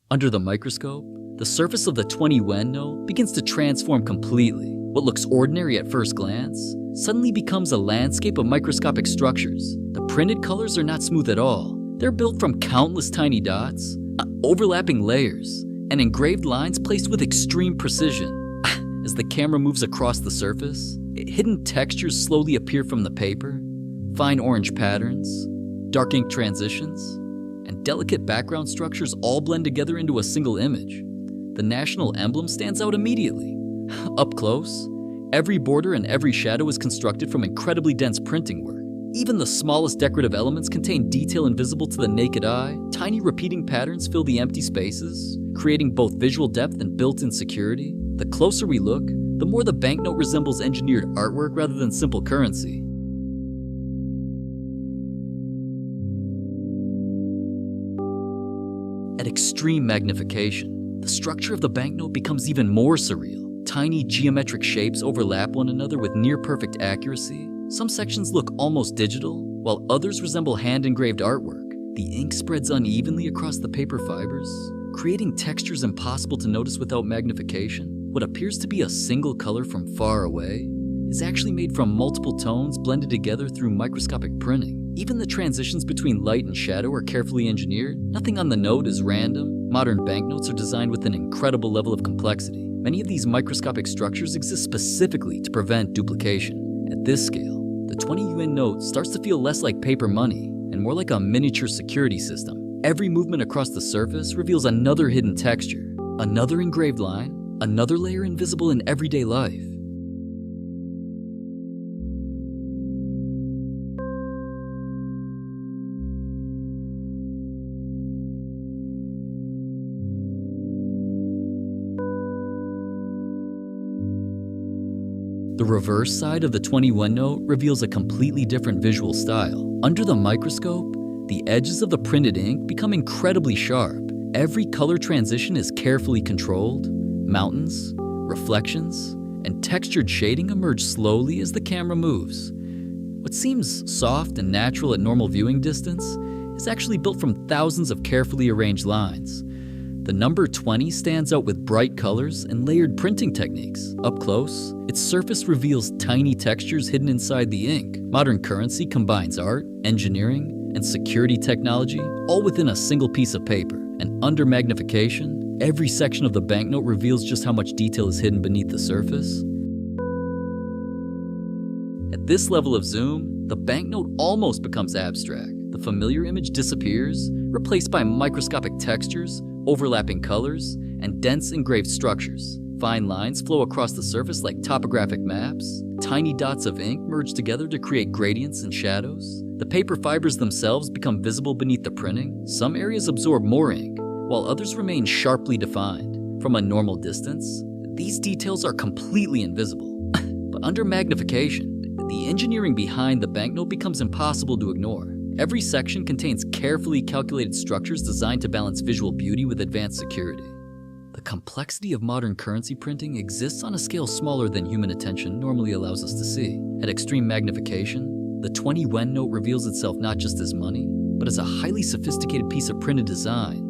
Under the microscope, the surface of the 20 Yuan note begins to transform completely. What looks ordinary at first glance suddenly becomes a landscape of microscopic structures. The printed colors are not smooth at all. They're built from countless tiny dots, overlapping layers, and engraved lines placed with extreme precision. As the camera moves across the surface, hidden textures slowly appear from the paper. Fine orange patterns, dark ink transitions, and delicate background structures all blend together into a single image. The national emblem stands out immediately. Up close, every border and every shadow is constructed from incredibly dense printing work. Even the smallest decorative elements contain detail invisible to the naked eye. Tiny repeating patterns fill the empty spaces, creating both visual depth and built-in security. The closer we look, the more the banknote resembles engineered artwork rather than simple currency. At extreme magnification, the structure of the banknote becomes even more surreal. Tiny geometric shapes overlap one another with near-perfect accuracy. Some sections look almost digital, while others resemble hand-engraved artwork. The ink spreads unevenly across the paper fibers, creating textures impossible to notice without magnification. What appears to be a single color from far away is actually made from multiple tones blended together through microscopic printing. Even the transitions between light and shadow are carefully engineered. Nothing on the note is random. Modern banknotes are designed with an incredible level of complexity. Many of these microscopic structures exist specifically to prevent duplication. At this scale, the 20 Yuan note starts to feel less like paper money and more like a miniature security system. Every movement across the surface reveals another hidden texture, another engraved line, another layer invisible in everyday life. The reverse side of the 20 Yuan note reveals a completely different visual style. Under the microscope, the edges of the printed ink become incredibly sharp. Every color transition is carefully controlled. Mountains, reflections, and textured shading emerge slowly as the camera moves. What seems soft and natural at normal viewing distance is actually built from thousands of carefully arranged lines. The number 20 stands out with bright colors and layered printing techniques. Up close, its surface reveals tiny textures hidden inside the ink. Modern currency combines art, engineering, and security technology, all within a single piece of paper. And under magnification, every section of the banknote reveals just how much detail is hidden beneath the surface. At this level of zoom, the banknote almost becomes abstract. The familiar image disappears, replaced by microscopic textures, overlapping colors, and dense engraved structures. Fine lines flow across the surface like topographic maps. Tiny dots of ink merge together to create gradients and shadows. The paper fibers themselves become visible beneath the printing. Some areas absorb more ink, while others remain sharply defined. From a normal distance, these details are completely invisible. But under magnification, the engineering behind the banknote becomes impossible to ignore. Every section contains carefully calculated structures designed to balance visual beauty with advanced security. The complexity of modern currency printing exists on a scale smaller than human attention normally allows us to see. At extreme magnification, the 20 Yuan note reveals itself not just as money, but as a highly sophisticated piece of printed design.